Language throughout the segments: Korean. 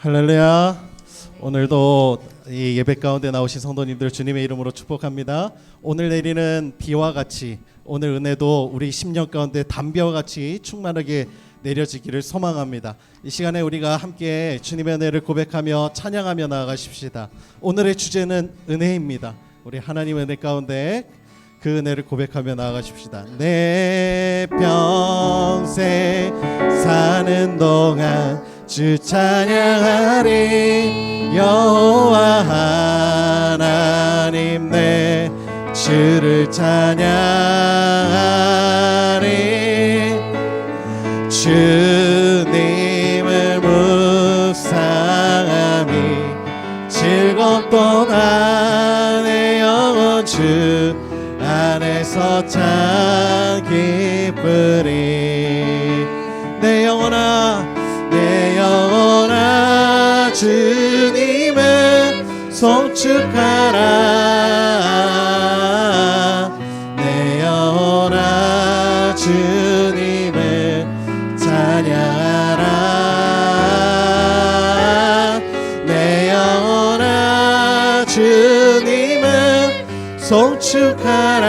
할렐루야. 오늘도 이 예배 가운데 나오신 성도님들 주님의 이름으로 축복합니다. 오늘 내리는 비와 같이 오늘 은혜도 우리 심령 가운데 담비와 같이 충만하게 내려지기를 소망합니다. 이 시간에 우리가 함께 주님의 은혜를 고백하며 찬양하며 나아가십시다. 오늘의 주제는 은혜입니다. 우리 하나님의 은혜 가운데 그 은혜를 고백하며 나아가십시다. 내 평생 사는 동안 주 찬양하리. 여호와 하나님 내 주를 찬양하리. 주님을 묵상함이 즐겁도다. 내 영혼 주 안에서 참 기쁘리. 내 영혼아 주님을 송축하라. 내 영혼아 주님을 찬양하라. 내 영혼아 주님을 송축하라.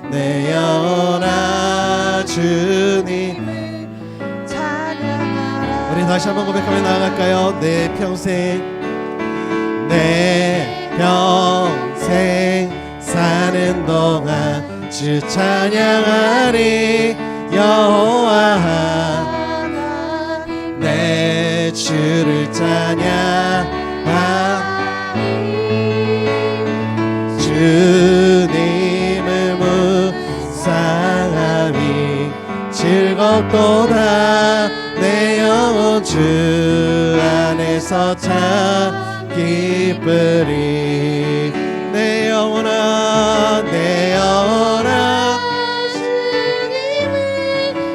내 영혼아 주님. 우리 다시 한번 고백하며 나아갈까요? 내 평생 사는 동안 주 찬양하리. 여호와 내 주를 찬양하리. 주님을 묵상함이 즐겁도다. 내 영혼 주 안에서 참 기쁘리. 내 영혼아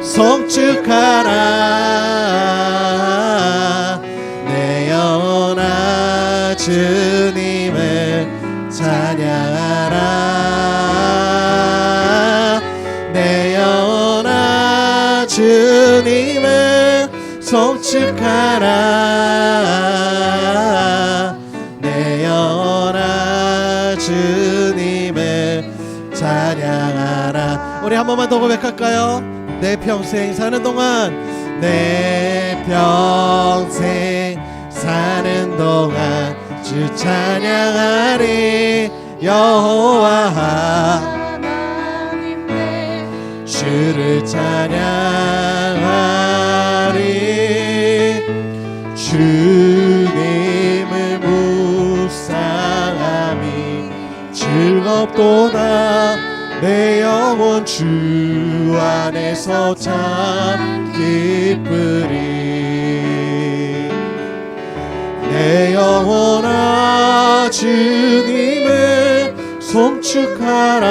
송축하라. 내 영혼아 주님을 찬양하라. 내 영혼아 주님을 송축하라. 내 영혼아 주님을 찬양하라. 우리 한 번만 더 고백할까요? 내 평생 사는 동안 내 평생 사는 동안 주 찬양하리. 여호와 하나님 내 주를 찬양하리. 주님을 묵상함이 즐겁도다. 내 영혼 주 안에서 참 기쁘리. 내 영혼아 주님을 송축하라.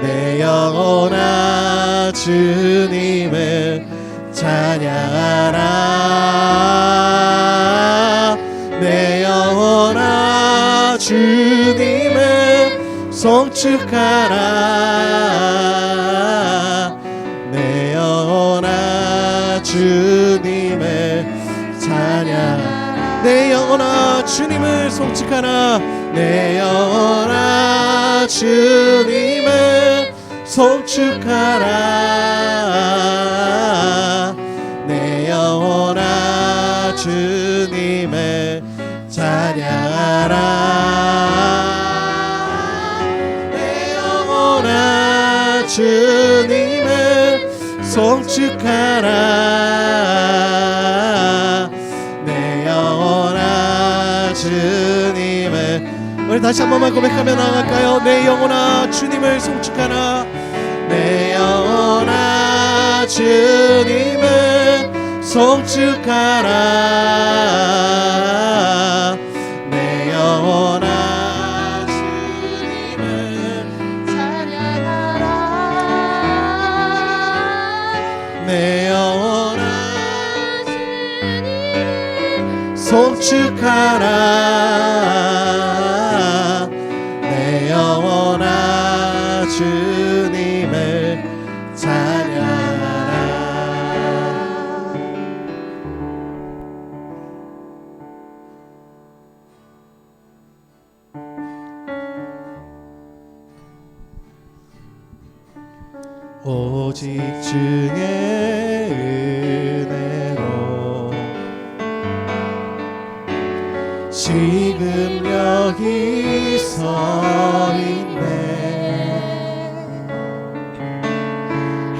내 영혼아 주님을 찬양하라. 내 영혼아 주님을 송축하라. 내 영혼아 주님을 찬양하라. 내 영혼아 주님을 송축하라. 내 영혼아 주님을 송축하라. 내 영혼아 주님을 찬양하라. 내 영혼아 주님을 송축하라. 내 영혼아 주님을. 우리 다시 한 번만 고백하며 나아갈까요? 내 영혼아 주님을 송축하라. 내 영혼아 주님을 송축하라. 내 영혼아 주님을 찬양하라. 내 영혼아 주님을 송축하라. 내 영혼아 주님을 찬양하라. 오직 주의 은혜로 지금 여기 서 있네.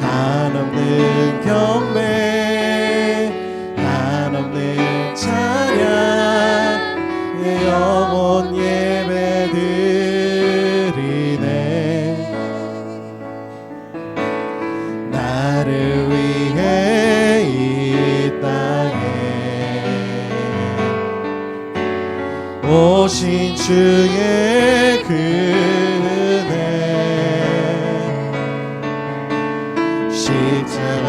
한없는 경배 한없는 찬양 내 영혼 예배드리네. 나를 위해 이 땅에 오신 주의 그 은혜 십자가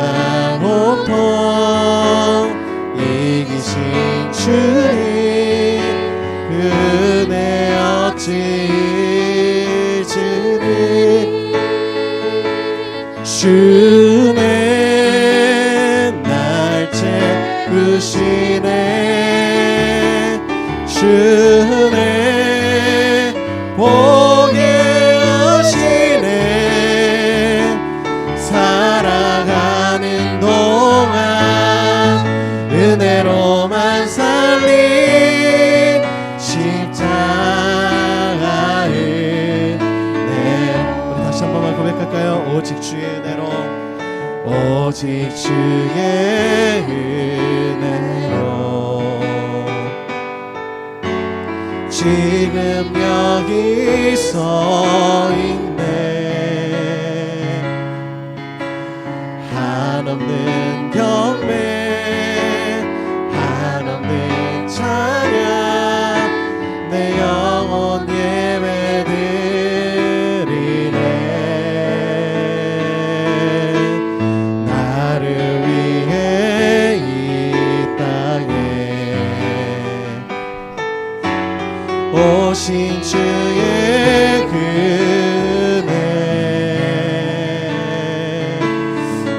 고통 이기신 주님 그 은혜 어찌 잊으리. 주네 날 채우시네. 주네 보게 하시네. 살아가는 동안 은혜로만 살린 십자가 은혜. 우리 다시 한 번만 고백할까요? 오직 주의 은혜로 오직 주의 은혜로 지금 여기 서 있네. 한없는 경배 한없는 찬양 내 영혼 예배드리네. 나를 위해 이 땅에 오신 주의 그 은혜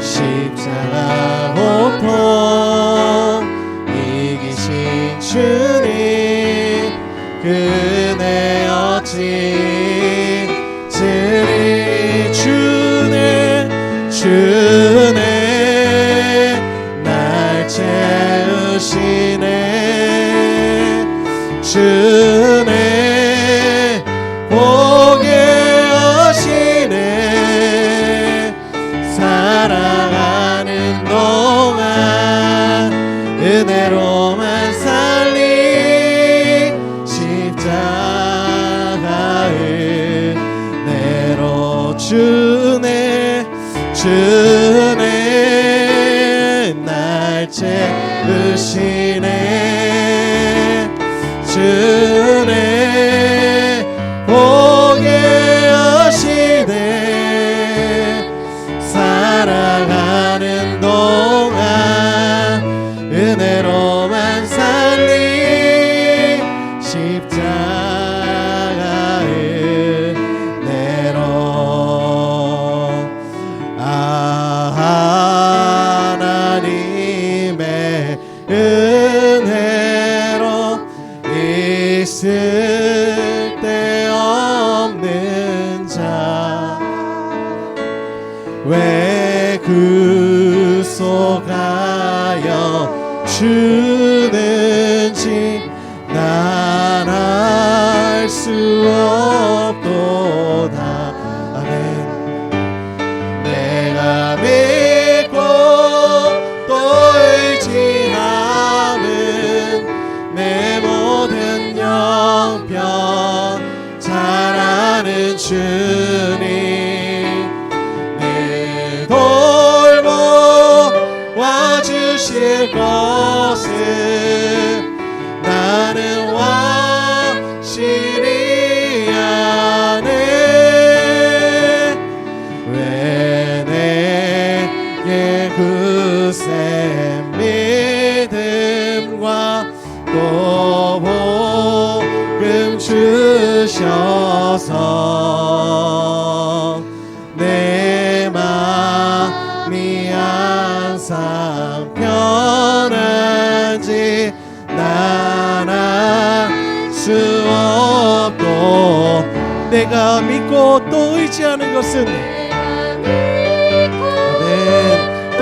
십자가 고통 이기신 주님 그 은혜 어찌 잊으리. 주네 날 채우시네. 주네 보게 하시네. 살아가는 동안 은혜로만 살린 십자가 은혜로 주네 날 채우시네. 주네 보게 하시네. 살아가는 동안 은혜로만 살린 십자가 은혜로. 하나님의 은혜로 있을 데 없는 자 왜 구속하여 주는지 난 알 수 없도다. 아멘. 내가 믿고 또 의지함은 내 모든 영병 잘 아는 주님 늘 돌보 와주실 것을 나는 확실히 아네. 왜 내게 굳센 믿음과 또 복음 주셔서 내 마음이 항상 편한지 난 알 수 없도. 내가 믿고 또 의지하는 것은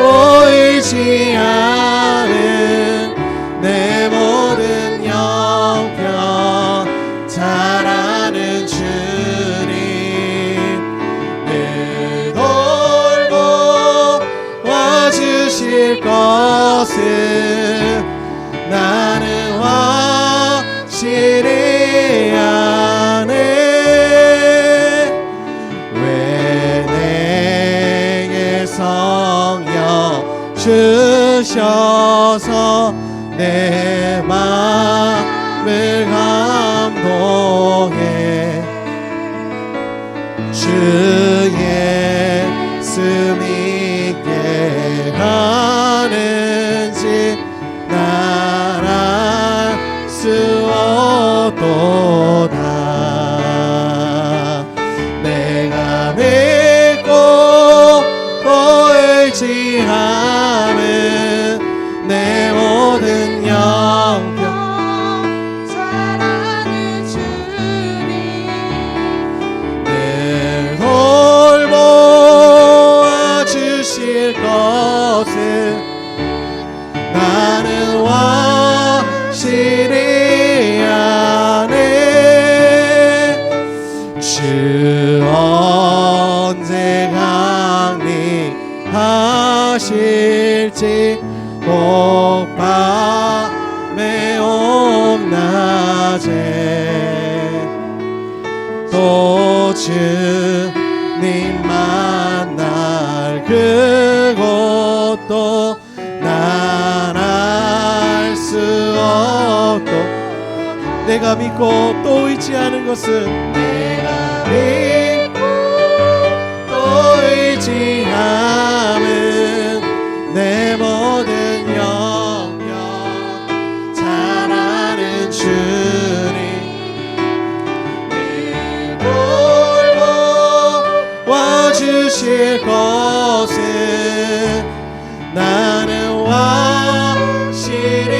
또 의지하는 내 모든 영병 잘 아는 주님 늘 돌보 와주실 것을 나는 확실히 아네. 왜 내게 성령 주셔서 내 마음을 감동해 주 예수 믿게 하는지 날 알 수 없도다. 내가 믿고 또 의지하는 내 모든 영병 잘 아는 주님 늘 돌보아 주실 것을 나는 확실히 아네. 주 언제 강림하실지 꼭 밤에 옴낮에 또 주님 만날 그곳도 난 알 수 없도. 내가 믿고 또 의지하는 것은 내가 믿고 또 의지하는 내 모든 영병 잘 아는 주님 늘 돌보 와주실 것을 나는 확실히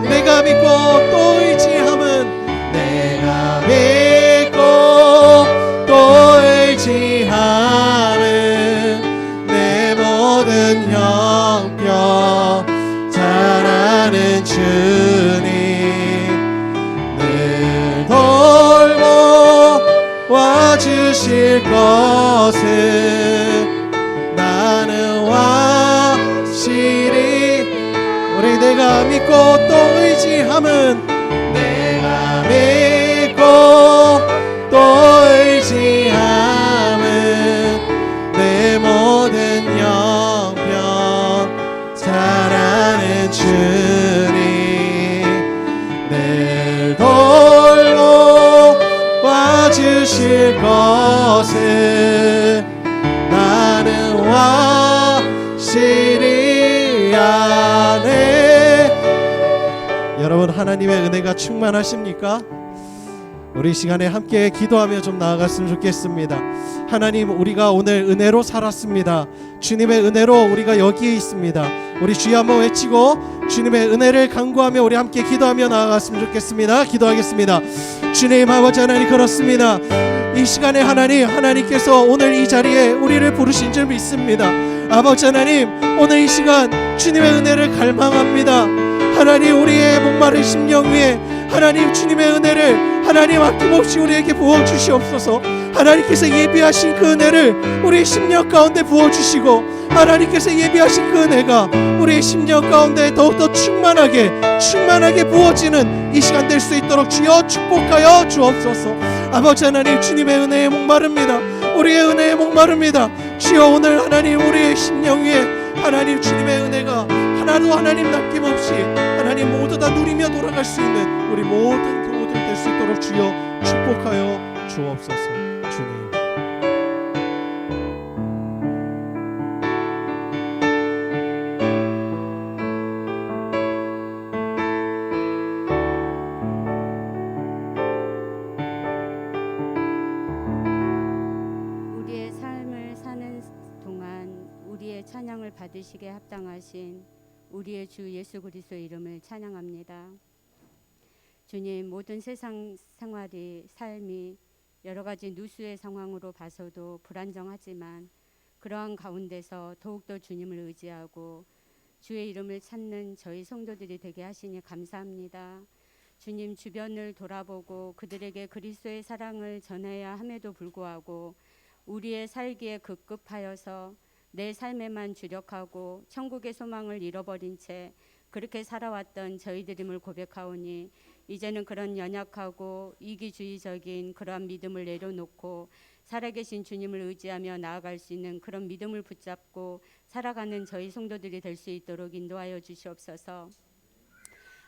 내가 믿고 또 의지함은 내가 믿고 또 의지함은 내 모든 형편 잘 아는 주님 늘 돌보 와주실 것을 나는 확실히. 우리 내가 믿고 또 의지함은 내가 믿고 또 의지함은 내 모든 영병 잘 아는 주님 늘 돌보 와주실 것을 나는 확실히 아네. 여러분 하나님의 은혜가 충만하십니까? 우리 시간에 함께 기도하며 좀 나아갔으면 좋겠습니다. 하나님, 우리가 오늘 은혜로 살았습니다. 주님의 은혜로 우리가 여기에 있습니다. 우리 주여 한번 외치고 주님의 은혜를 간구하며 우리 함께 기도하며 나아갔으면 좋겠습니다. 기도하겠습니다. 주님 아버지 하나님, 그렇습니다. 이 시간에 하나님께서 오늘 이 자리에 우리를 부르신 줄 믿습니다. 아버지 하나님, 오늘 이 시간 주님의 은혜를 갈망합니다. 하나님, 우리의 목마른 심령 위에 하나님 주님의 은혜를 하나님 아낌없이 우리에게 부어주시옵소서. 하나님께서 예비하신 그 은혜를 우리 심령 가운데 부어주시고 하나님께서 예비하신 그 은혜가 우리의 심령 가운데 더욱더 충만하게 부어지는 이 시간 될 수 있도록 주여 축복하여 주옵소서. 아버지 하나님, 주님의 은혜에 목마릅니다. 우리의 은혜에 목마릅니다. 주여 오늘 하나님 우리의 심령 위에 하나님 주님의 은혜가 하나도 하나님 남김없이 하나님 모두 다 누리며 돌아갈 수 있는 우리 모든 교우들 될 수 있도록 주여 축복하여 주옵소서. 주님, 우리의 삶을 사는 동안 우리의 찬양을 받으시기에 합당하신 우리의 주 예수 그리스도의 이름을 찬양합니다. 주님, 모든 세상 생활이 삶이 여러 가지 누수의 상황으로 봐서도 불안정하지만 그러한 가운데서 더욱더 주님을 의지하고 주의 이름을 찾는 저희 성도들이 되게 하시니 감사합니다. 주님, 주변을 돌아보고 그들에게 그리스도의 사랑을 전해야 함에도 불구하고 우리의 살기에 급급하여서 내 삶에만 주력하고 천국의 소망을 잃어버린 채 그렇게 살아왔던 저희들임을 고백하오니 이제는 그런 연약하고 이기주의적인 그러한 믿음을 내려놓고 살아계신 주님을 의지하며 나아갈 수 있는 그런 믿음을 붙잡고 살아가는 저희 성도들이 될 수 있도록 인도하여 주시옵소서.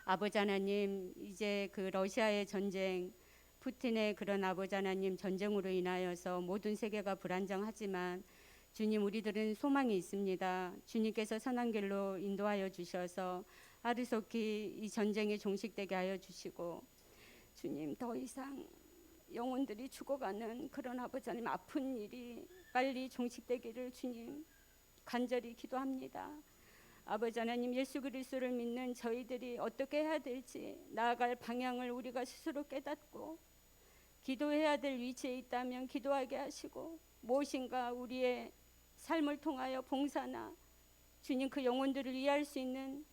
아버지 하나님, 이제 그 러시아의 전쟁, 푸틴의 그런 아버지 하나님 전쟁으로 인하여서 모든 세계가 불안정하지만 주님, 우리들은 소망이 있습니다. 주님께서 선한 길로 인도하여 주셔서 하루속히 이 전쟁이 종식되게 하여 주시고, 주님, 더 이상 영혼들이 죽어가는 그런 아버지 하나님 아픈 일이 빨리 종식되기를 주님 간절히 기도합니다. 아버지 하나님, 예수 그리스도를 믿는 저희들이 어떻게 해야 될지 나아갈 방향을 우리가 스스로 깨닫고 기도해야 될 위치에 있다면 기도하게 하시고, 무엇인가 우리의 삶을 통하여 봉사나 주님 그 영혼들을 위할 수 있는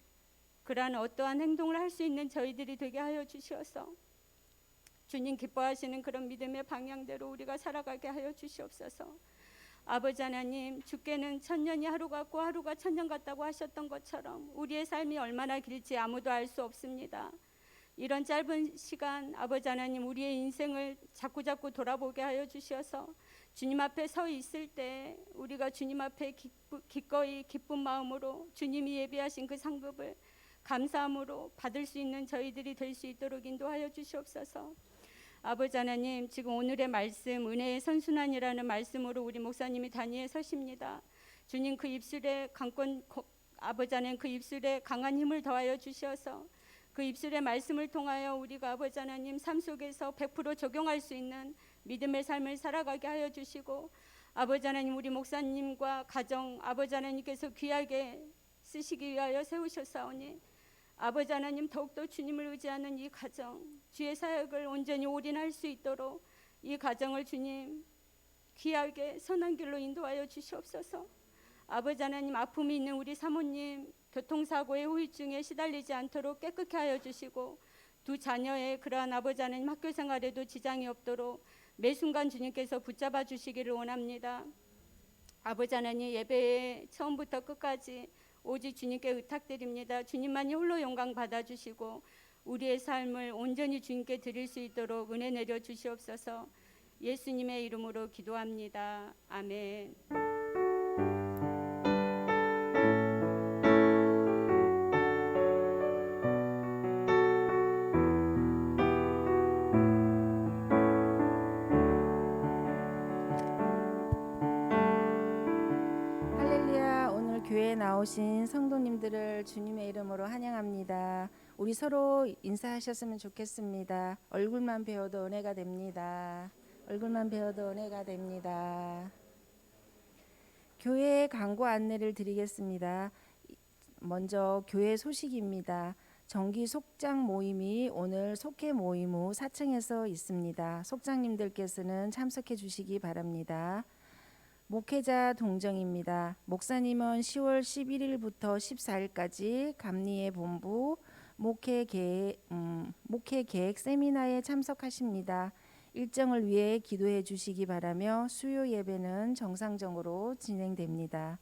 그러한 어떠한 행동을 할 수 있는 저희들이 되게 하여 주시어서 주님 기뻐하시는 그런 믿음의 방향대로 우리가 살아가게 하여 주시옵소서. 아버지 하나님, 주께는 천년이 하루 같고 하루가 천년 같다고 하셨던 것처럼 우리의 삶이 얼마나 길지 아무도 알 수 없습니다. 이런 짧은 시간 아버지 하나님, 우리의 인생을 자꾸자꾸 돌아보게 하여 주셔서 주님 앞에 서 있을 때 우리가 주님 앞에 기꺼이 기쁜 마음으로 주님이 예비하신 그 상급을 감사함으로 받을 수 있는 저희들이 될 수 있도록 인도하여 주시옵소서. 아버지 하나님, 지금 오늘의 말씀 은혜의 선순환이라는 말씀으로 우리 목사님이 단위에 서십니다. 주님, 그 입술에 아버지 하나님, 그 입술에 강한 힘을 더하여 주셔서 그 입술의 말씀을 통하여 우리가 아버지 하나님 삶 속에서 100% 적용할 수 있는 믿음의 삶을 살아가게 하여 주시고, 아버지 하나님, 우리 목사님과 가정 아버지 하나님께서 귀하게 쓰시기 위하여 세우셨사오니 아버지 하나님, 더욱더 주님을 의지하는 이 가정, 주의 사역을 온전히 올인할 수 있도록 이 가정을 주님 귀하게 선한 길로 인도하여 주시옵소서. 아버지 하나님, 아픔이 있는 우리 사모님 교통사고의 후유증에 시달리지 않도록 깨끗게 하여 주시고, 두 자녀의 그러한 아버지 하나님 학교 생활에도 지장이 없도록 매 순간 주님께서 붙잡아 주시기를 원합니다. 아버지 하나님, 예배에 처음부터 끝까지 오직 주님께 의탁드립니다. 주님만이 홀로 영광 받아주시고 우리의 삶을 온전히 주님께 드릴 수 있도록 은혜 내려 주시옵소서. 예수님의 이름으로 기도합니다. 아멘. 할렐루야. 오늘 교회에 나오신 성도님들을 주님의 이름으로 환영합니다. 우리 서로 인사하셨으면 좋겠습니다. 얼굴만 배워도 은혜가 됩니다. 얼굴만 배워도 은혜가 됩니다. 교회 광고 안내를 드리겠습니다. 먼저 교회 소식입니다. 정기 속장 모임이 오늘 속회 모임 후 4층에서 있습니다. 속장님들께서는 참석해 주시기 바랍니다. 목회자 동정입니다. 목사님은 10월 11일부터 14일까지 감리회 본부 목회 계획 세미나에 참석하십니다. 일정을 위해 기도해 주시기 바라며 수요 예배는 정상적으로 진행됩니다.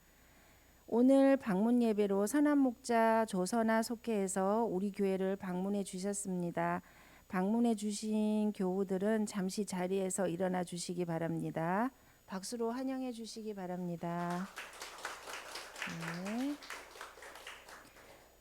오늘 방문 예배로 선한 목자 조선아 속회에서 우리 교회를 방문해 주셨습니다. 방문해 주신 교우들은 잠시 자리에서 일어나 주시기 바랍니다. 박수로 환영해 주시기 바랍니다. 네.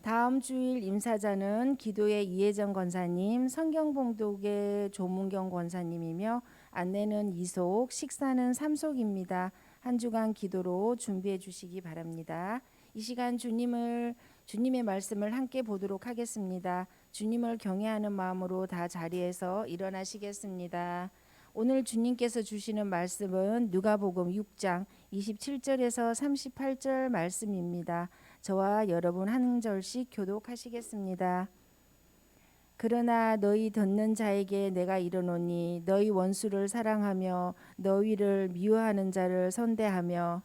다음 주일 임사자는 기도의 이혜정 권사님, 성경봉독의 조문경 권사님이며 안내는 2속, 식사는 3속입니다. 한 주간 기도로 준비해 주시기 바랍니다. 이 시간 주님의 말씀을 함께 보도록 하겠습니다. 주님을 경외하는 마음으로 다 자리에서 일어나시겠습니다. 오늘 주님께서 주시는 말씀은 누가복음 6장 27절에서 38절 말씀입니다. 저와 여러분 한 절씩 교독하시겠습니다. 그러나 너희 듣는 자에게 내가 이르노니 너희 원수를 사랑하며 너희를 미워하는 자를 선대하며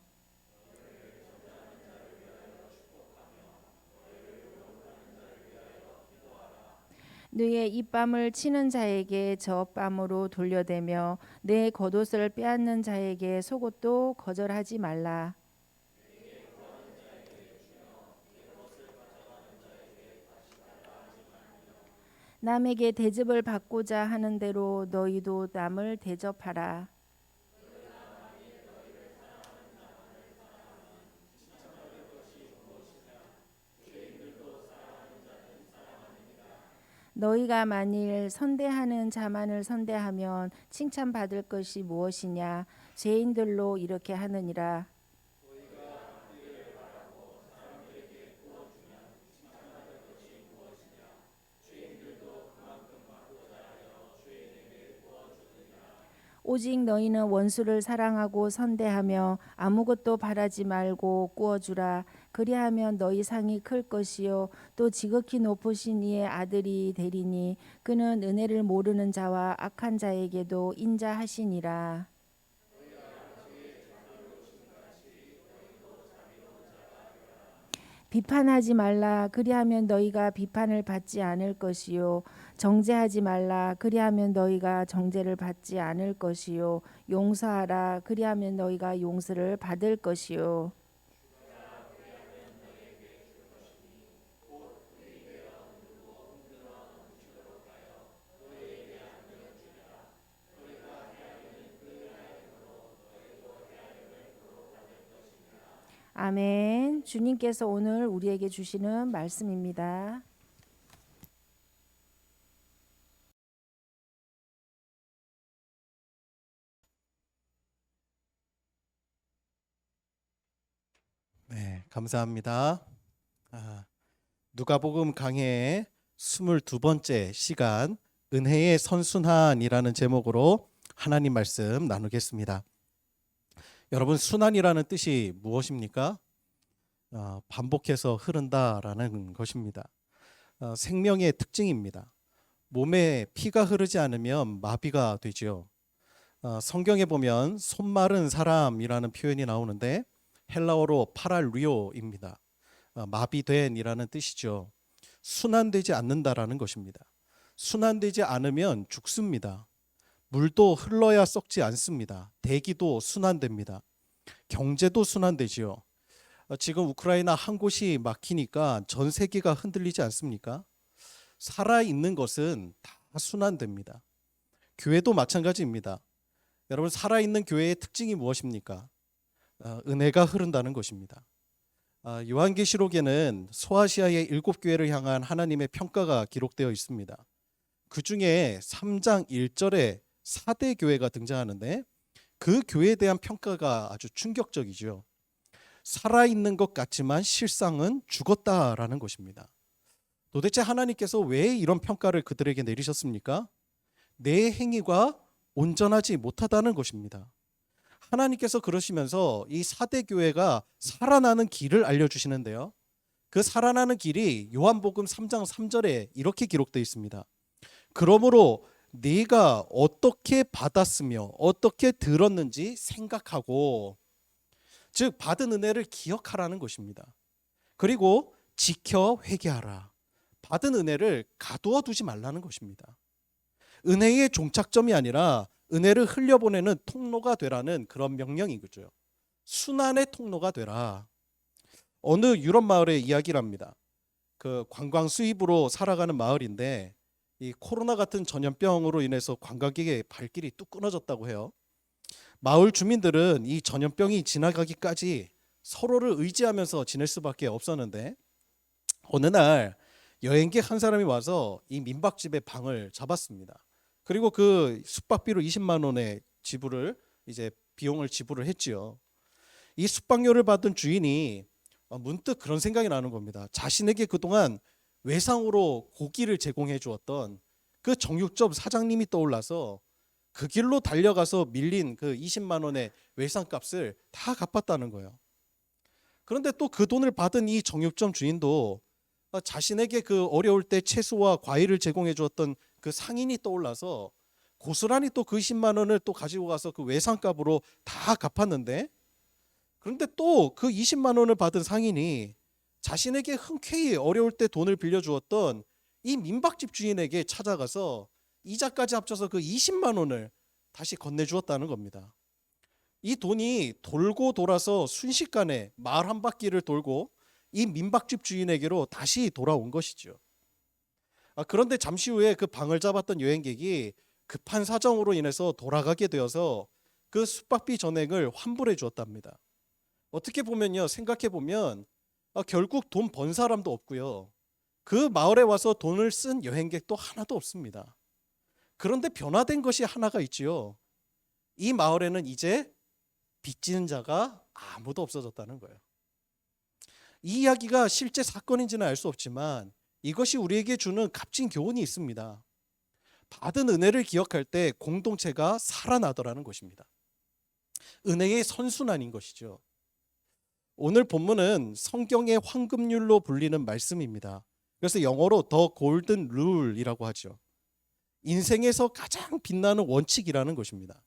너의 입밤을 치는 자에게 저 뺨으로 돌려대며 내 겉옷을 빼앗는 자에게 속옷도 거절하지 말라. 남에게 대접을 받고자 하는 대로 너희도 남을 대접하라. 너희가 만일 선대하는 자만을 선대하면 칭찬받을 것이 무엇이냐? 죄인들로 이렇게 하느니라. 오직 너희는 원수를 사랑하고 선대하며 아무것도 바라지 말고 꾸어주라. 그리하면 너희 상이 클 것이요 또 지극히 높으신 이의 아들이 되리니 그는 은혜를 모르는 자와 악한 자에게도 인자하시니라. 비판하지 말라. 그리하면 너희가 비판을 받지 않을 것이요 정죄하지 말라. 그리하면 너희가 정죄를 받지 않을 것이요 용서하라. 그리하면 너희가 용서를 받을 것이요. 아멘. 주님께서 오늘 우리에게 주시는 말씀입니다. 네, 감사합니다. 누가복음 강해의 22번째 시간 은혜의 선순환이라는 제목으로 하나님 말씀 나누겠습니다. 여러분, 순환이라는 뜻이 무엇입니까? 반복해서 흐른다라는 것입니다. 생명의 특징입니다. 몸에 피가 흐르지 않으면 마비가 되지요. 성경에 보면 손마른 사람이라는 표현이 나오는데 헬라어로 파랄리오입니다. 마비된이라는 뜻이죠. 순환되지 않는다라는 것입니다. 순환되지 않으면 죽습니다. 물도 흘러야 썩지 않습니다. 대기도 순환됩니다. 경제도 순환되지요. 지금 우크라이나 한 곳이 막히니까 전 세계가 흔들리지 않습니까? 살아있는 것은 다 순환됩니다. 교회도 마찬가지입니다. 여러분, 살아있는 교회의 특징이 무엇입니까? 은혜가 흐른다는 것입니다. 요한계시록에는 소아시아의 7교회를 향한 하나님의 평가가 기록되어 있습니다. 그 중에 3장 1절에 4대 교회가 등장하는데 그 교회에 대한 평가가 아주 충격적이죠. 살아있는 것 같지만 실상은 죽었다라는 것입니다. 도대체 하나님께서 왜 이런 평가를 그들에게 내리셨습니까? 내 행위가 온전하지 못하다는 것입니다. 하나님께서 그러시면서 이 4대 교회가 살아나는 길을 알려주시는데요. 그 살아나는 길이 요한복음 3장 3절에 이렇게 기록되어 있습니다. 그러므로 네가 어떻게 받았으며 어떻게 들었는지 생각하고, 즉 받은 은혜를 기억하라는 것입니다. 그리고 지켜 회개하라. 받은 은혜를 가두어 두지 말라는 것입니다. 은혜의 종착점이 아니라 은혜를 흘려보내는 통로가 되라는 그런 명령이죠. 순환의 통로가 되라. 어느 유럽 마을의 이야기랍니다. 그 관광 수입으로 살아가는 마을인데 이 코로나 같은 전염병으로 인해서 관광객의 발길이 뚝 끊어졌다고 해요. 마을 주민들은 이 전염병이 지나가기까지 서로를 의지하면서 지낼 수밖에 없었는데 어느 날 여행객 한 사람이 와서 이 민박집의 방을 잡았습니다. 그리고 그 숙박비로 20만 원의 지불을 이제 비용을 지불을 했지요. 이 숙박료를 받은 주인이 문득 그런 생각이 나는 겁니다. 자신에게 그동안 외상으로 고기를 제공해 주었던 그 정육점 사장님이 떠올라서 그 길로 달려가서 밀린 그 20만 원의 외상값을 다 갚았다는 거예요. 그런데 또 그 돈을 받은 이 정육점 주인도 자신에게 그 어려울 때 채소와 과일을 제공해 주었던 그 상인이 떠올라서 고스란히 또 그 10만 원을 또 가지고 가서 그 외상값으로 다 갚았는데, 그런데 또 그 20만 원을 받은 상인이 자신에게 흔쾌히 어려울 때 돈을 빌려주었던 이 민박집 주인에게 찾아가서 이자까지 합쳐서 그 20만 원을 다시 건네주었다는 겁니다. 이 돈이 돌고 돌아서 순식간에 마을 한 바퀴를 돌고 이 민박집 주인에게로 다시 돌아온 것이죠. 그런데 잠시 후에 그 방을 잡았던 여행객이 급한 사정으로 인해서 돌아가게 되어서 그 숙박비 전액을 환불해 주었답니다. 어떻게 보면요, 생각해 보면 결국 돈 번 사람도 없고요, 그 마을에 와서 돈을 쓴 여행객도 하나도 없습니다. 그런데 변화된 것이 하나가 있지요. 이 마을에는 이제 빚지는 자가 아무도 없어졌다는 거예요. 이 이야기가 실제 사건인지는 알 수 없지만 이것이 우리에게 주는 값진 교훈이 있습니다. 받은 은혜를 기억할 때 공동체가 살아나더라는 것입니다. 은혜의 선순환인 것이죠. 오늘 본문은 성경의 황금률로 불리는 말씀입니다. 그래서 영어로 The Golden Rule이라고 하죠. 인생에서 가장 빛나는 원칙이라는 것입니다.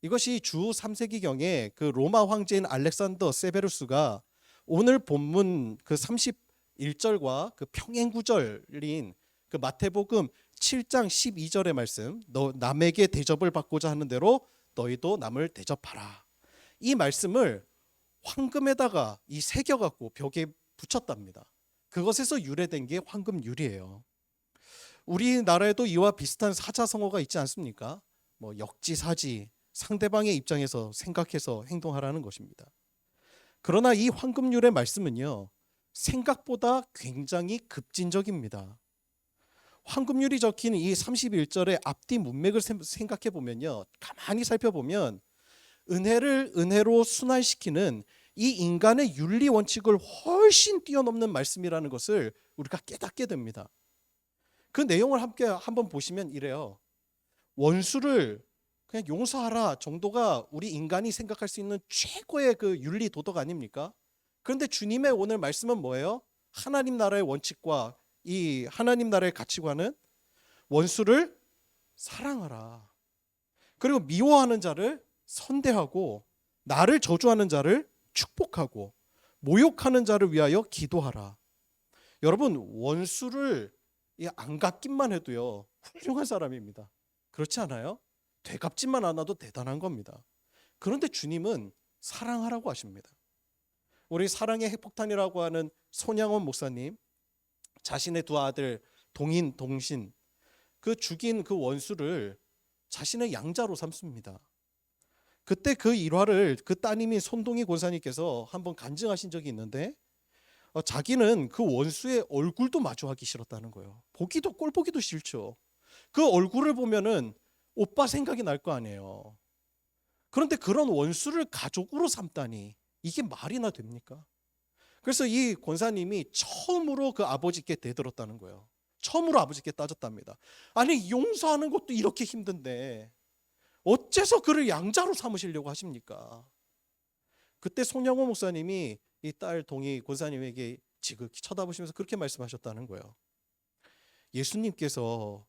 이것이 주 3세기경에 그 로마 황제인 알렉산더 세베루스가 오늘 본문 그 31절과 그 평행구절인 그 마태복음 7장 12절의 말씀, 너 남에게 대접을 받고자 하는 대로 너희도 남을 대접하라, 이 말씀을 황금에다가 이 새겨갖고 벽에 붙였답니다. 그것에서 유래된 게 황금률이에요. 우리나라에도 이와 비슷한 사자성어가 있지 않습니까? 뭐 역지사지, 상대방의 입장에서 생각해서 행동하라는 것입니다. 그러나 이 황금률의 말씀은요, 생각보다 굉장히 급진적입니다. 황금률이 적힌 이 31절의 앞뒤 문맥을 생각해 보면요, 가만히 살펴보면 은혜를 은혜로 순환시키는 이 인간의 윤리 원칙을 훨씬 뛰어넘는 말씀이라는 것을 우리가 깨닫게 됩니다. 그 내용을 함께 한번 보시면 이래요. 원수를 그냥 용서하라 정도가 우리 인간이 생각할 수 있는 최고의 그 윤리 도덕 아닙니까? 그런데 주님의 오늘 말씀은 뭐예요? 하나님 나라의 원칙과 이 하나님 나라의 가치관은 원수를 사랑하라, 그리고 미워하는 자를 선대하고 나를 저주하는 자를 축복하고 모욕하는 자를 위하여 기도하라. 여러분, 원수를 안 갚기만 해도요 훌륭한 사람입니다. 그렇지 않아요? 되갚지만 않아도 대단한 겁니다. 그런데 주님은 사랑하라고 하십니다. 우리 사랑의 핵폭탄이라고 하는 손양원 목사님, 자신의 두 아들 동인, 동신, 그 죽인 그 원수를 자신의 양자로 삼습니다. 그때 그 일화를 그 따님인 손동희 권사님께서 한번 간증하신 적이 있는데, 자기는 그 원수의 얼굴도 마주하기 싫었다는 거예요. 보기도 꼴 보기도 싫죠. 그 얼굴을 보면은 오빠 생각이 날 거 아니에요. 그런데 그런 원수를 가족으로 삼다니 이게 말이나 됩니까? 그래서 이 권사님이 처음으로 그 아버지께 대들었다는 거예요. 처음으로 아버지께 따졌답니다. 아니, 용서하는 것도 이렇게 힘든데 어째서 그를 양자로 삼으시려고 하십니까? 그때 송영호 목사님이 이 딸 동희 권사님에게 지극히 쳐다보시면서 그렇게 말씀하셨다는 거예요. 예수님께서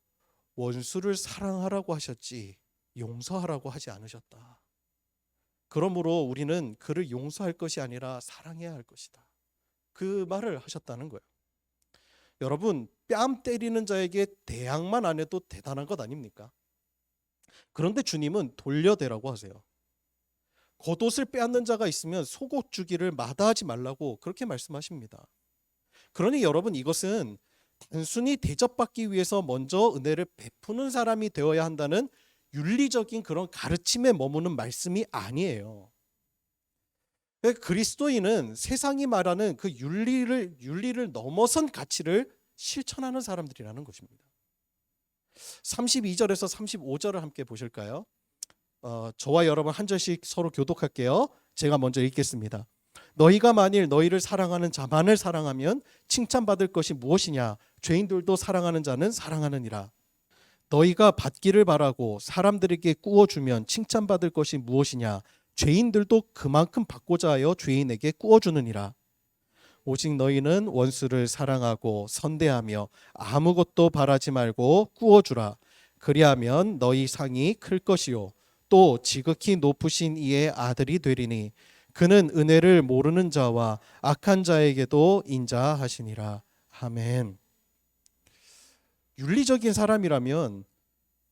원수를 사랑하라고 하셨지 용서하라고 하지 않으셨다. 그러므로 우리는 그를 용서할 것이 아니라 사랑해야 할 것이다. 그 말을 하셨다는 거예요. 여러분, 뺨 때리는 자에게 대항만 안 해도 대단한 것 아닙니까? 그런데 주님은 돌려대라고 하세요. 겉옷을 빼앗는 자가 있으면 속옷 주기를 마다하지 말라고 그렇게 말씀하십니다. 그러니 여러분, 이것은 단순히 대접받기 위해서 먼저 은혜를 베푸는 사람이 되어야 한다는 윤리적인 그런 가르침에 머무는 말씀이 아니에요. 그리스도인은 세상이 말하는 그 윤리를 넘어선 가치를 실천하는 사람들이라는 것입니다. 32절에서 35절을 함께 보실까요? 저와 여러분 한 절씩 서로 교독할게요. 제가 먼저 읽겠습니다. 너희가 만일 너희를 사랑하는 자만을 사랑하면 칭찬받을 것이 무엇이냐? 죄인들도 사랑하는 자는 사랑하느니라. 너희가 받기를 바라고 사람들에게 꾸어주면 칭찬받을 것이 무엇이냐? 죄인들도 그만큼 받고자 하여 죄인에게 꾸어주느니라. 오직 너희는 원수를 사랑하고 선대하며 아무것도 바라지 말고 꾸어주라. 그리하면 너희 상이 클 것이요 또 지극히 높으신 이의 아들이 되리니 그는 은혜를 모르는 자와 악한 자에게도 인자하시니라. 아멘. 윤리적인 사람이라면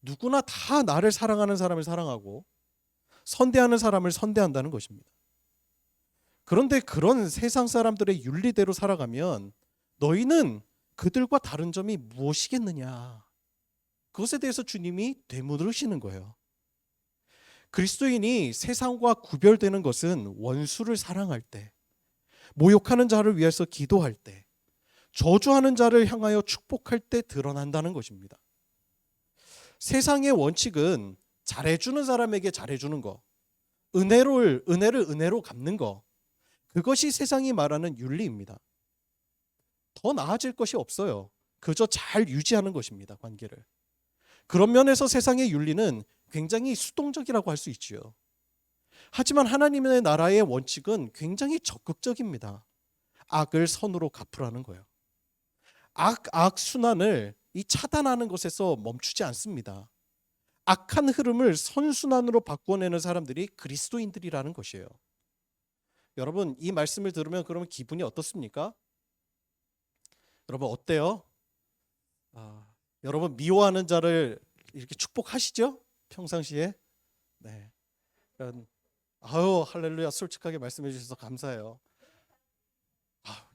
누구나 다 나를 사랑하는 사람을 사랑하고 선대하는 사람을 선대한다는 것입니다. 그런데 그런 세상 사람들의 윤리대로 살아가면 너희는 그들과 다른 점이 무엇이겠느냐? 그것에 대해서 주님이 되물으시는 거예요. 그리스도인이 세상과 구별되는 것은 원수를 사랑할 때, 모욕하는 자를 위해서 기도할 때, 저주하는 자를 향하여 축복할 때 드러난다는 것입니다. 세상의 원칙은 잘해주는 사람에게 잘해주는 거, 은혜를 은혜로 갚는 거, 그것이 세상이 말하는 윤리입니다. 더 나아질 것이 없어요. 그저 잘 유지하는 것입니다, 관계를. 그런 면에서 세상의 윤리는 굉장히 수동적이라고 할 수 있지요. 하지만 하나님의 나라의 원칙은 굉장히 적극적입니다. 악을 선으로 갚으라는 거예요. 악순환을 차단하는 것에서 멈추지 않습니다. 악한 흐름을 선순환으로 바꿔내는 사람들이 그리스도인들이라는 것이에요. 여러분, 이 말씀을 들으면 그러면 기분이 어떻습니까? 여러분 어때요? 여러분 미워하는 자를 이렇게 축복하시죠? 평상시에? 네. 아유 할렐루야, 솔직하게 말씀해 주셔서 감사해요.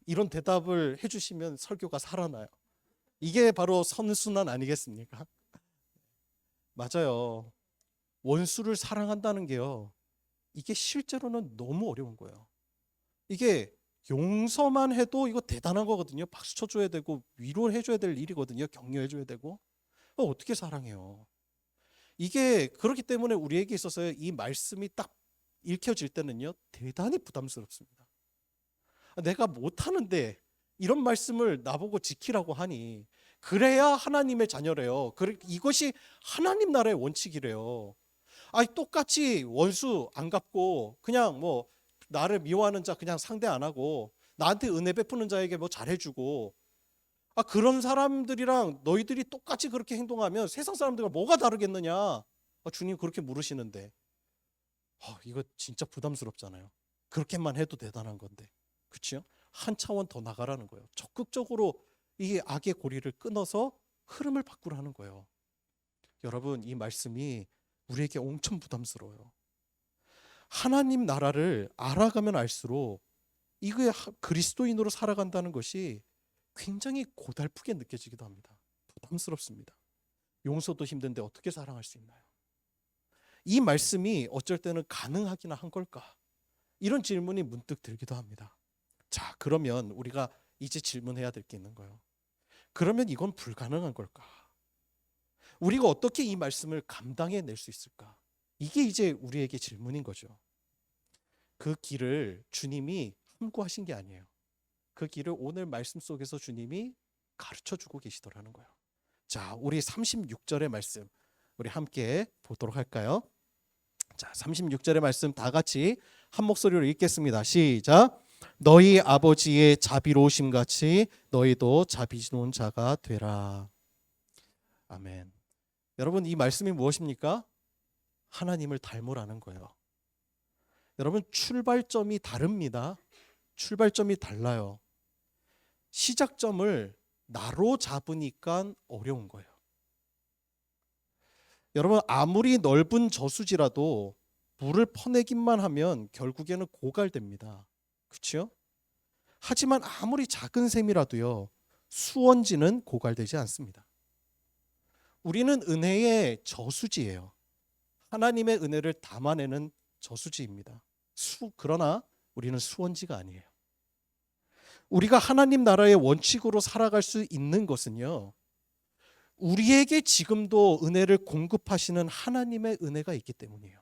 이런 대답을 해주시면 설교가 살아나요. 이게 바로 선순환 아니겠습니까? 맞아요. 원수를 사랑한다는 게요, 이게 실제로는 너무 어려운 거예요. 이게 용서만 해도 이거 대단한 거거든요. 박수 쳐줘야 되고 위로해줘야 될 일이거든요. 격려해줘야 되고. 어떻게 사랑해요? 이게 그렇기 때문에 우리에게 있어서 이 말씀이 딱 읽혀질 때는요, 대단히 부담스럽습니다. 내가 못하는데 이런 말씀을 나보고 지키라고 하니, 그래야 하나님의 자녀래요. 이것이 하나님 나라의 원칙이래요. 똑같이 원수 안 갚고 그냥 뭐 나를 미워하는 자 그냥 상대 안 하고 나한테 은혜 베푸는 자에게 뭐 잘해주고, 그런 사람들이랑 너희들이 똑같이 그렇게 행동하면 세상 사람들과 뭐가 다르겠느냐? 주님 그렇게 물으시는데, 이거 진짜 부담스럽잖아요. 그렇게만 해도 대단한 건데, 그렇죠? 한 차원 더 나가라는 거예요. 적극적으로 이 악의 고리를 끊어서 흐름을 바꾸라는 거예요. 여러분, 이 말씀이 우리에게 엄청 부담스러워요. 하나님 나라를 알아가면 알수록 이게 그리스도인으로 살아간다는 것이 굉장히 고달프게 느껴지기도 합니다. 부담스럽습니다. 용서도 힘든데 어떻게 사랑할 수 있나요? 이 말씀이 어쩔 때는 가능하기나 한 걸까? 이런 질문이 문득 들기도 합니다. 자, 그러면 우리가 이제 질문해야 될 게 있는 거예요. 그러면 이건 불가능한 걸까? 우리가 어떻게 이 말씀을 감당해낼 수 있을까? 이게 이제 우리에게 질문인 거죠. 그 길을 주님이 함구하신 게 아니에요. 그 길을 오늘 말씀 속에서 주님이 가르쳐주고 계시더라는 거예요. 자, 우리 36절의 말씀 우리 함께 보도록 할까요? 자, 36절의 말씀 다 같이 한 목소리로 읽겠습니다. 시작. 너희 아버지의 자비로우심 같이 너희도 자비로운 자가 되라. 아멘. 여러분, 이 말씀이 무엇입니까? 하나님을 닮으라는 거예요. 여러분, 출발점이 다릅니다. 출발점이 달라요. 시작점을 나로 잡으니까 어려운 거예요. 여러분, 아무리 넓은 저수지라도 물을 퍼내기만 하면 결국에는 고갈됩니다. 그렇죠? 하지만 아무리 작은 샘이라도요, 수원지는 고갈되지 않습니다. 우리는 은혜의 저수지예요. 하나님의 은혜를 담아내는 저수지입니다. 그러나 우리는 수원지가 아니에요. 우리가 하나님 나라의 원칙으로 살아갈 수 있는 것은요, 우리에게 지금도 은혜를 공급하시는 하나님의 은혜가 있기 때문이에요.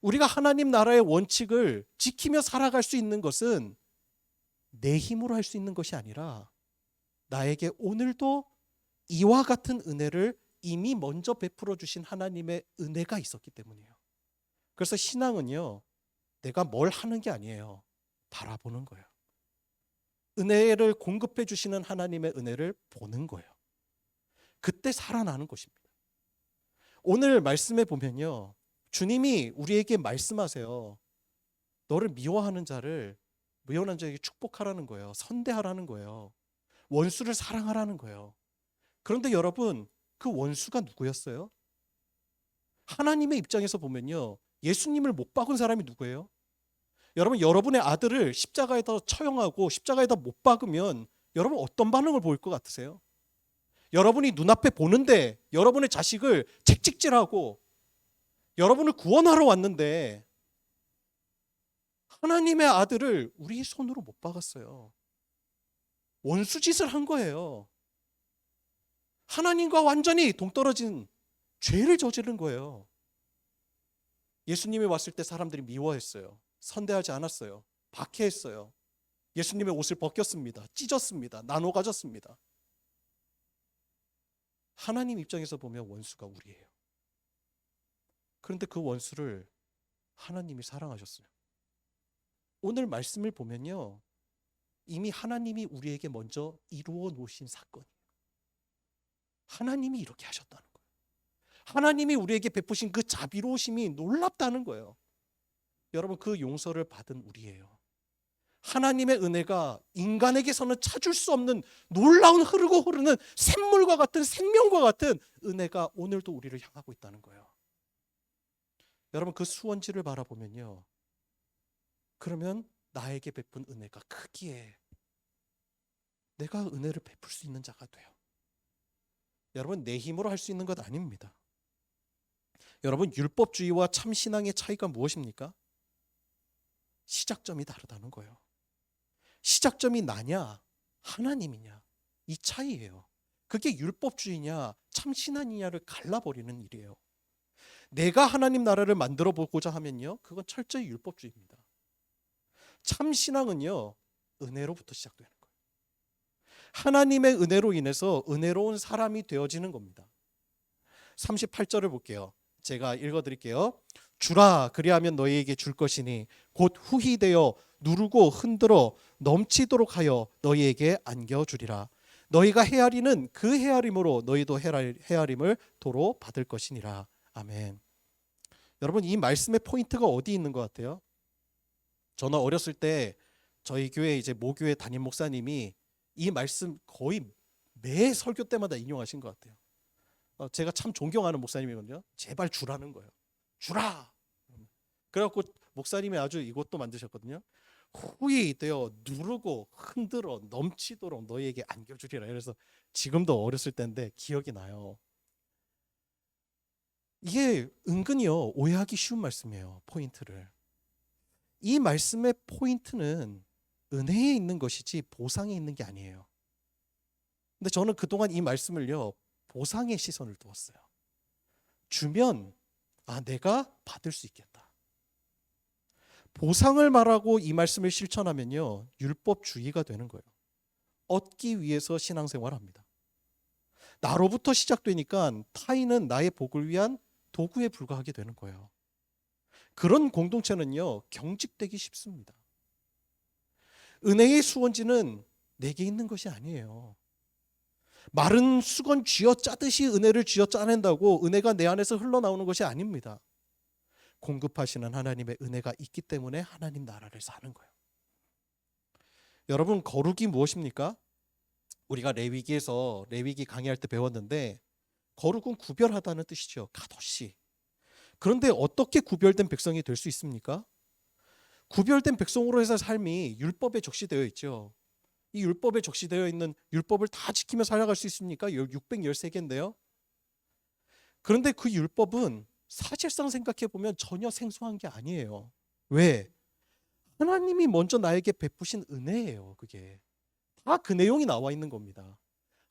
우리가 하나님 나라의 원칙을 지키며 살아갈 수 있는 것은 내 힘으로 할 수 있는 것이 아니라 나에게 오늘도 이와 같은 은혜를 이미 먼저 베풀어 주신 하나님의 은혜가 있었기 때문이에요. 그래서 신앙은요, 내가 뭘 하는 게 아니에요. 바라보는 거예요. 은혜를 공급해 주시는 하나님의 은혜를 보는 거예요. 그때 살아나는 것입니다. 오늘 말씀에 보면요, 주님이 우리에게 말씀하세요. 너를 미워하는 자에게 축복하라는 거예요. 선대하라는 거예요. 원수를 사랑하라는 거예요. 그런데 여러분, 그 원수가 누구였어요? 하나님의 입장에서 보면요, 예수님을 못 박은 사람이 누구예요? 여러분, 여러분의 아들을 십자가에다 처형하고 십자가에다 못 박으면 여러분 어떤 반응을 보일 것 같으세요? 여러분이 눈앞에 보는데 여러분의 자식을 채찍질하고 여러분을 구원하러 왔는데 하나님의 아들을 우리 손으로 못 박았어요. 원수짓을 한 거예요. 하나님과 완전히 동떨어진 죄를 저지른 거예요. 예수님이 왔을 때 사람들이 미워했어요. 선대하지 않았어요. 박해했어요. 예수님의 옷을 벗겼습니다. 찢었습니다. 나눠 가졌습니다. 하나님 입장에서 보면 원수가 우리예요. 그런데 그 원수를 하나님이 사랑하셨어요. 오늘 말씀을 보면요, 이미 하나님이 우리에게 먼저 이루어 놓으신 사건이에요. 하나님이 이렇게 하셨다는 거예요. 하나님이 우리에게 베푸신 그 자비로우심이 놀랍다는 거예요. 여러분, 그 용서를 받은 우리예요. 하나님의 은혜가 인간에게서는 찾을 수 없는 놀라운 흐르고 흐르는 샘물과 같은 생명과 같은 은혜가 오늘도 우리를 향하고 있다는 거예요. 여러분, 그 수원지를 바라보면요, 그러면 나에게 베푼 은혜가 크기에 내가 은혜를 베풀 수 있는 자가 돼요. 여러분, 내 힘으로 할 수 있는 것 아닙니다. 여러분, 율법주의와 참신앙의 차이가 무엇입니까? 시작점이 다르다는 거예요. 시작점이 나냐 하나님이냐, 이 차이예요. 그게 율법주의냐 참신앙이냐를 갈라버리는 일이에요. 내가 하나님 나라를 만들어 보고자 하면요, 그건 철저히 율법주의입니다. 참신앙은요, 은혜로부터 시작되는 거예요. 하나님의 은혜로 인해서 은혜로운 사람이 되어지는 겁니다. 38절을 볼게요. 제가 읽어드릴게요. 주라, 그리하면 너희에게 줄 것이니 곧 후히 되어 누르고 흔들어 넘치도록 하여 너희에게 안겨주리라. 너희가 헤아리는 그 헤아림으로 너희도 헤아림을 도로 받을 것이니라. 아멘. 여러분, 이 말씀의 포인트가 어디 있는 것 같아요? 저는 어렸을 때 저희 교회 이제 모교회 담임 목사님이 이 말씀 거의 매 설교 때마다 인용하신 것 같아요. 제가 참 존경하는 목사님이거든요. 제발 주라는 거예요. 주라. 그래갖고 목사님이 아주 이것도 만드셨거든요. 후히 되어 누르고 흔들어 넘치도록 너희에게 안겨주리라. 그래서 지금도 어렸을 때인데 기억이 나요. 이게 은근히요, 오해하기 쉬운 말씀이에요. 포인트를. 이 말씀의 포인트는 은혜에 있는 것이지 보상에 있는 게 아니에요. 근데 저는 그동안 이 말씀을요, 보상의 시선을 두었어요. 주면 내가 받을 수 있겠다. 보상을 말하고 이 말씀을 실천하면요, 율법주의가 되는 거예요. 얻기 위해서 신앙생활합니다. 나로부터 시작되니까 타인은 나의 복을 위한 도구에 불과하게 되는 거예요. 그런 공동체는요, 경직되기 쉽습니다. 은혜의 수원지는 내게 있는 것이 아니에요. 마른 수건 쥐어 짜듯이 은혜를 쥐어 짜낸다고 은혜가 내 안에서 흘러나오는 것이 아닙니다. 공급하시는 하나님의 은혜가 있기 때문에 하나님 나라를 사는 거예요. 여러분, 거룩이 무엇입니까? 우리가 레위기에서 레위기 강의할 때 배웠는데 거룩은 구별하다는 뜻이죠. 가도시. 그런데 어떻게 구별된 백성이 될 수 있습니까? 구별된 백성으로 해서 삶이 율법에 적시되어 있죠. 이 율법에 적시되어 있는 율법을 다 지키며 살아갈 수 있습니까? 613개인데요. 그런데 그 율법은 사실상 생각해 보면 전혀 생소한 게 아니에요. 왜? 하나님이 먼저 나에게 베푸신 은혜예요. 그게 다 그 내용이 나와 있는 겁니다.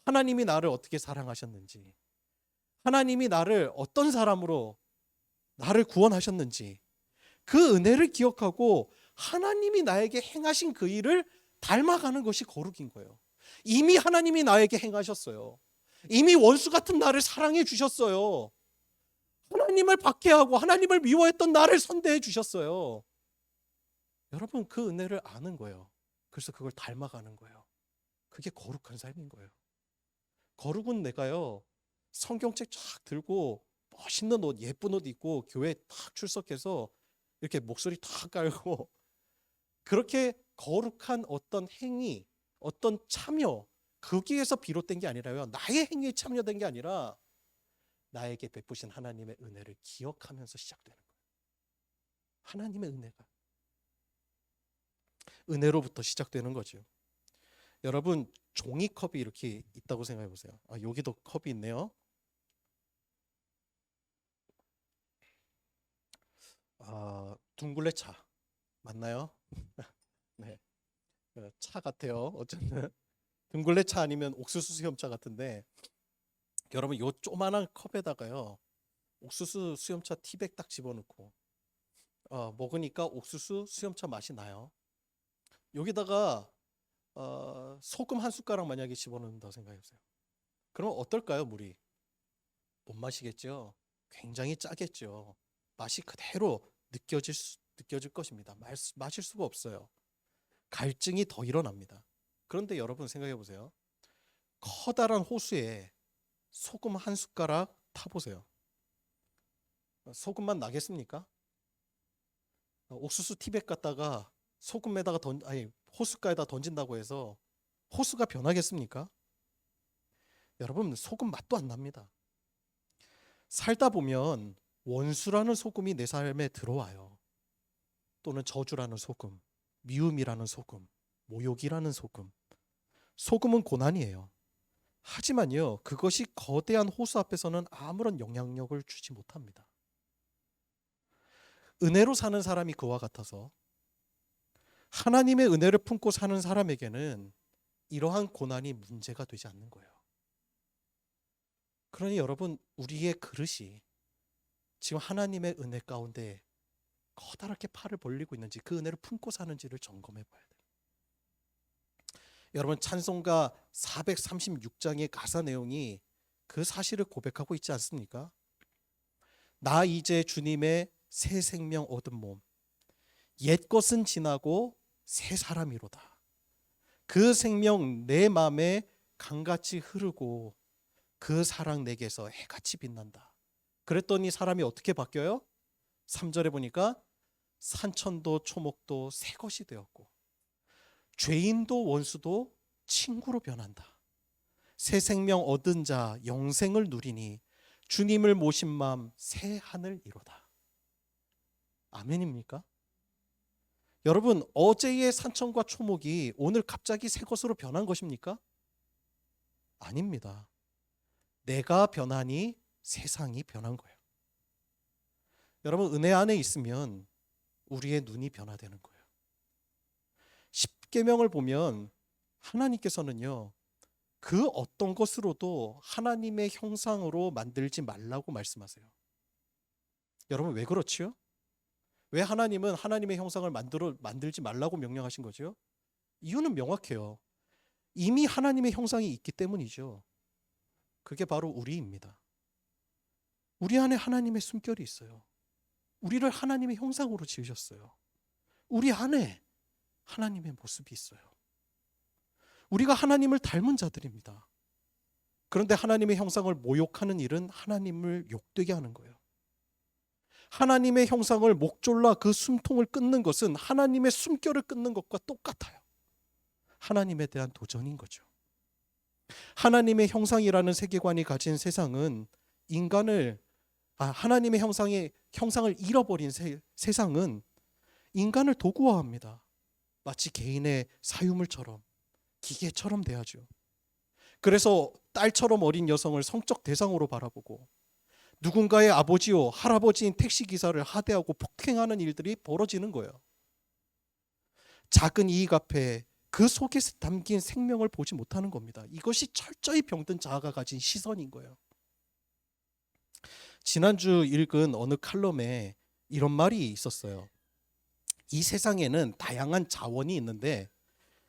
하나님이 나를 어떻게 사랑하셨는지, 하나님이 나를 어떤 사람으로 나를 구원하셨는지, 그 은혜를 기억하고 하나님이 나에게 행하신 그 일을 닮아가는 것이 거룩인 거예요. 이미 하나님이 나에게 행하셨어요. 이미 원수 같은 나를 사랑해 주셨어요. 하나님을 박해하고 하나님을 미워했던 나를 선대해 주셨어요. 여러분, 그 은혜를 아는 거예요. 그래서 그걸 닮아가는 거예요. 그게 거룩한 삶인 거예요. 거룩은 내가요, 성경책 쫙 들고 멋있는 옷, 예쁜 옷 입고 교회에 탁 출석해서 이렇게 목소리 탁 깔고 그렇게 거룩한 어떤 행위, 어떤 참여, 거기에서 비롯된 게 아니라요. 나의 행위에 참여된 게 아니라 나에게 베푸신 하나님의 은혜를 기억하면서 시작되는 거예요. 하나님의 은혜로부터 시작되는 거죠. 여러분, 종이컵이 이렇게 있다고 생각해 보세요. 여기도 컵이 있네요. 둥글레 차 맞나요? 네, 차 같아요. 어쨌든 둥글레 차 아니면 옥수수 수염차 같은데, 여러분 요 조만한 컵에다가요 옥수수 수염차 티백 딱 집어넣고 먹으니까 옥수수 수염차 맛이 나요. 여기다가 소금 한 숟가락 만약에 집어넣는다고 생각해 보세요. 그럼 어떨까요? 물이 못 마시겠죠. 굉장히 짜겠죠. 맛이 그대로 느껴질 것입니다. 마실 수가 없어요. 갈증이 더 일어납니다. 그런데 여러분 생각해 보세요. 커다란 호수에 소금 한 숟가락 타보세요. 소금만 나겠습니까? 옥수수 티백 갖다가 소금에다가 호숫가에다 던진다고 해서 호수가 변하겠습니까? 여러분, 소금 맛도 안 납니다. 살다 보면 원수라는 소금이 내 삶에 들어와요. 또는 저주라는 소금, 미움이라는 소금, 모욕이라는 소금. 소금은 고난이에요. 하지만요, 그것이 거대한 호수 앞에서는 아무런 영향력을 주지 못합니다. 은혜로 사는 사람이 그와 같아서 하나님의 은혜를 품고 사는 사람에게는 이러한 고난이 문제가 되지 않는 거예요. 그러니 여러분, 우리의 그릇이 지금 하나님의 은혜 가운데 커다랗게 팔을 벌리고 있는지, 그 은혜를 품고 사는지를 점검해 봐야 돼요. 여러분, 찬송가 436장의 가사 내용이 그 사실을 고백하고 있지 않습니까? 나 이제 주님의 새 생명 얻은 몸, 옛 것은 지나고 새 사람이로다. 그 생명 내 마음에 강같이 흐르고 그 사랑 내게서 해같이 빛난다. 그랬더니 사람이 어떻게 바뀌어요? 3절에 보니까 산천도 초목도 새 것이 되었고 죄인도 원수도 친구로 변한다. 새 생명 얻은 자 영생을 누리니 주님을 모신 마음 새 하늘 이로다. 아멘입니까? 여러분, 어제의 산천과 초목이 오늘 갑자기 새 것으로 변한 것입니까? 아닙니다. 내가 변하니 세상이 변한 거예요. 여러분, 은혜 안에 있으면 우리의 눈이 변화되는 거예요. 십계명을 보면 하나님께서는요, 그 어떤 것으로도 하나님의 형상으로 만들지 말라고 말씀하세요. 여러분, 왜 그렇지요? 왜 하나님은 하나님의 형상을 만들지 말라고 명령하신 거죠? 이유는 명확해요. 이미 하나님의 형상이 있기 때문이죠. 그게 바로 우리입니다. 우리 안에 하나님의 숨결이 있어요. 우리를 하나님의 형상으로 지으셨어요. 우리 안에 하나님의 모습이 있어요. 우리가 하나님을 닮은 자들입니다. 그런데 하나님의 형상을 모욕하는 일은 하나님을 욕되게 하는 거예요. 하나님의 형상을 목졸라 그 숨통을 끊는 것은 하나님의 숨결을 끊는 것과 똑같아요. 하나님에 대한 도전인 거죠. 하나님의 형상이라는 세계관이 가진 세상은 하나님의 형상을 잃어버린 세상은 인간을 도구화합니다. 마치 개인의 사유물처럼, 기계처럼 대하죠. 그래서 딸처럼 어린 여성을 성적 대상으로 바라보고 누군가의 아버지요 할아버지인 택시기사를 하대하고 폭행하는 일들이 벌어지는 거예요. 작은 이익 앞에 그 속에 담긴 생명을 보지 못하는 겁니다. 이것이 철저히 병든 자아가 가진 시선인 거예요. 지난주 읽은 어느 칼럼에 이런 말이 있었어요. 이 세상에는 다양한 자원이 있는데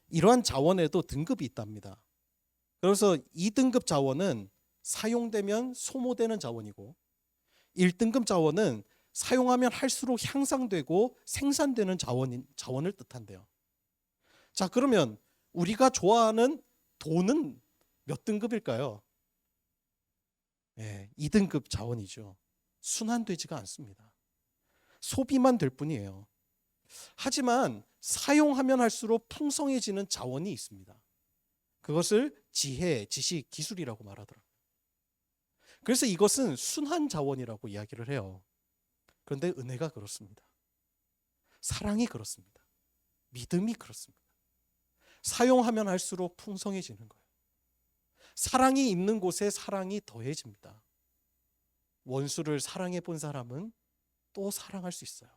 이러한 자원에도 등급이 있답니다. 그래서 2등급 자원은 사용되면 소모되는 자원이고 1등급 자원은 사용하면 할수록 향상되고 생산되는 자원을 뜻한대요. 자, 그러면 우리가 좋아하는 돈은 몇 등급일까요? 2등급 자원이죠. 순환되지가 않습니다. 소비만 될 뿐이에요. 하지만 사용하면 할수록 풍성해지는 자원이 있습니다. 그것을 지혜, 지식, 기술이라고 말하더라고요. 그래서 이것은 순한 자원이라고 이야기를 해요. 그런데 은혜가 그렇습니다. 사랑이 그렇습니다. 믿음이 그렇습니다. 사용하면 할수록 풍성해지는 거예요. 사랑이 있는 곳에 사랑이 더해집니다. 원수를 사랑해 본 사람은 또 사랑할 수 있어요.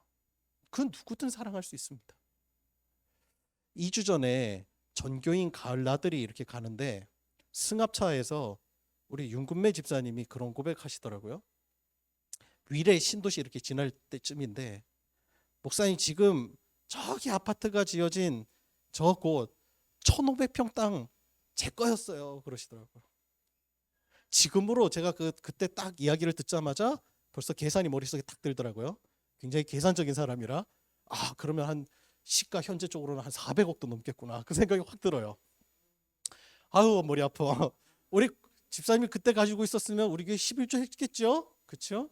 그 누구든 사랑할 수 있습니다. 2주 전에 전교인 가을 나들이 이렇게 가는데 승합차에서 우리 윤군매 집사님이 그런 고백하시더라고요. 위례 신도시 이렇게 지날 때쯤인데, 목사님 지금 저기 아파트가 지어진 저 곳 1,500평 땅 제 거였어요, 그러시더라고요. 지금으로 제가 그때 딱 이야기를 듣자마자 벌써 계산이 머릿속에 딱 들더라고요. 굉장히 계산적인 사람이라 그러면 한 시가 현재 쪽으로는 한 400억도 넘겠구나, 그 생각이 확 들어요. 아우 머리 아파. 우리 집사님이 그때 가지고 있었으면 우리 교회 11조 했겠죠? 그렇죠?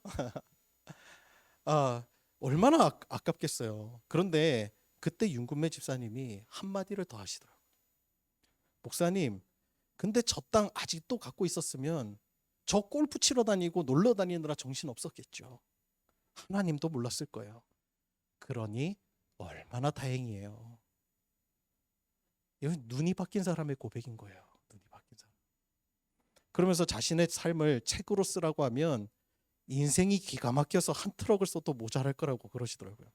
얼마나 아깝겠어요. 그런데 그때 윤군매 집사님이 한마디를 더 하시더라고요. 목사님, 근데 저 땅 아직도 갖고 있었으면 저 골프 치러 다니고 놀러 다니느라 정신 없었겠죠. 하나님도 몰랐을 거예요. 그러니 얼마나 다행이에요. 이건 눈이 바뀐 사람의 고백인 거예요. 눈이 바뀐 사람. 그러면서 자신의 삶을 책으로 쓰라고 하면 인생이 기가 막혀서 한 트럭을 써도 모자랄 거라고 그러시더라고요.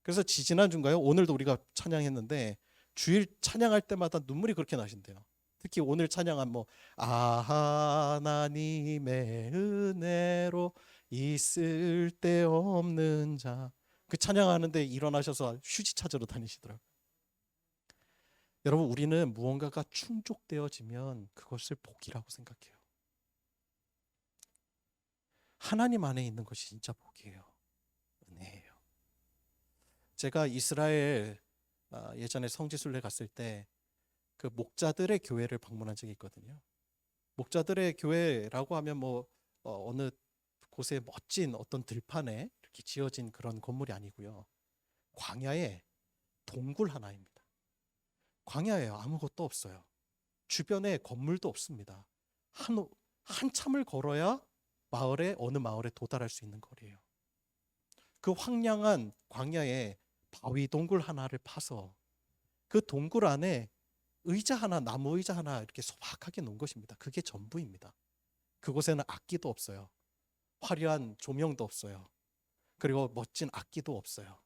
그래서 지지난주인가요? 오늘도 우리가 찬양했는데 주일 찬양할 때마다 눈물이 그렇게 나신대요. 특히 오늘 찬양한 하나님의 은혜로 있을 데 없는 자, 그 찬양하는데 일어나셔서 휴지 찾으러 다니시더라고요. 여러분, 우리는 무언가가 충족되어지면 그것을 복이라고 생각해요. 하나님 안에 있는 것이 진짜 복이에요. 은혜예요. 제가 이스라엘 예전에 성지순례 갔을 때 그 목자들의 교회를 방문한 적이 있거든요. 목자들의 교회라고 하면 어느 곳에 멋진 어떤 들판에 이렇게 지어진 그런 건물이 아니고요. 광야에 동굴 하나입니다. 광야예요. 아무것도 없어요. 주변에 건물도 없습니다. 한참을 걸어야 어느 마을에 도달할 수 있는 거리예요. 그 황량한 광야에 바위 동굴 하나를 파서 그 동굴 안에 나무 의자 하나 이렇게 소박하게 놓은 것입니다. 그게 전부입니다. 그곳에는 악기도 없어요. 화려한 조명도 없어요. 그리고 멋진 악기도 없어요.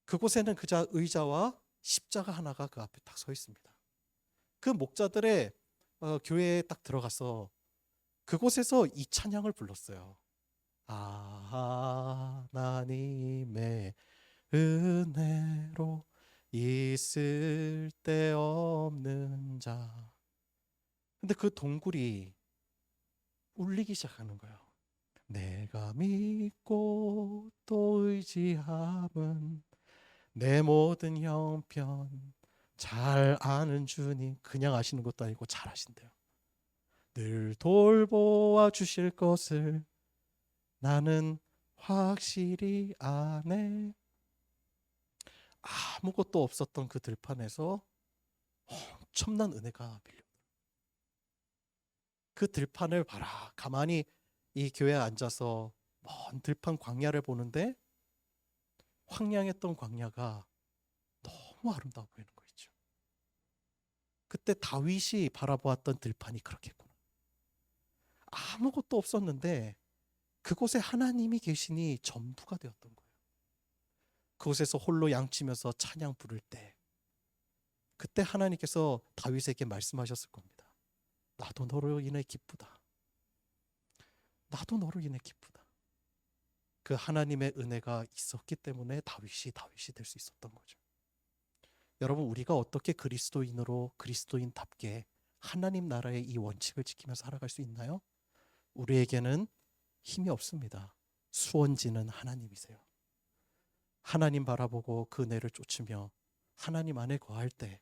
그곳에는 그저 의자와 십자가 하나가 그 앞에 딱 서 있습니다. 그 목자들의 교회에 딱 들어가서 그곳에서 이 찬양을 불렀어요. 하나님의 은혜로 있을 데 없는 자. 근데 그 동굴이 울리기 시작하는 거예요. 내가 믿고 또 의지함은 내 모든 형편 잘 아는 주님. 그냥 아시는 것도 아니고 잘 아신대요. 늘 돌보아 주실 것을 나는 확실히 아네. 아무것도 없었던 그 들판에서 엄청난 은혜가 밀려. 그 들판을 봐라. 가만히 이 교회에 앉아서 먼 들판 광야를 보는데 황량했던 광야가 너무 아름다워 보이는 거 있죠. 그때 다윗이 바라보았던 들판이 그렇겠구나. 아무것도 없었는데 그곳에 하나님이 계시니 전부가 되었던 거예요. 그곳에서 홀로 양치면서 찬양 부를 때 그때 하나님께서 다윗에게 말씀하셨을 겁니다. 나도 너로 인해 기쁘다. 나도 너로 인해 기쁘다. 그 하나님의 은혜가 있었기 때문에 다윗이 될 수 있었던 거죠. 여러분, 우리가 어떻게 그리스도인답게 하나님 나라의 이 원칙을 지키며 살아갈 수 있나요? 우리에게는 힘이 없습니다. 수원지는 하나님이세요. 하나님 바라보고 그 은혜를 쫓으며 하나님 안에 거할 때,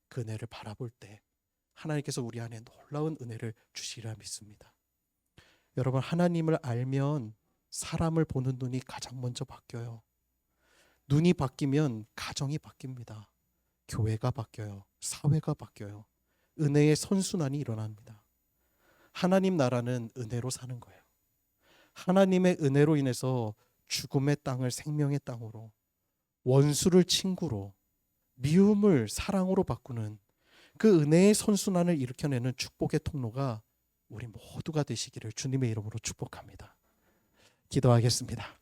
그 은혜를 바라볼 때 하나님께서 우리 안에 놀라운 은혜를 주시리라 믿습니다. 여러분, 하나님을 알면 사람을 보는 눈이 가장 먼저 바뀌어요. 눈이 바뀌면 가정이 바뀝니다. 교회가 바뀌어요. 사회가 바뀌어요. 은혜의 선순환이 일어납니다. 하나님 나라는 은혜로 사는 거예요. 하나님의 은혜로 인해서 죽음의 땅을 생명의 땅으로, 원수를 친구로, 미움을 사랑으로 바꾸는 그 은혜의 선순환을 일으켜내는 축복의 통로가 우리 모두가 되시기를 주님의 이름으로 축복합니다. 기도하겠습니다.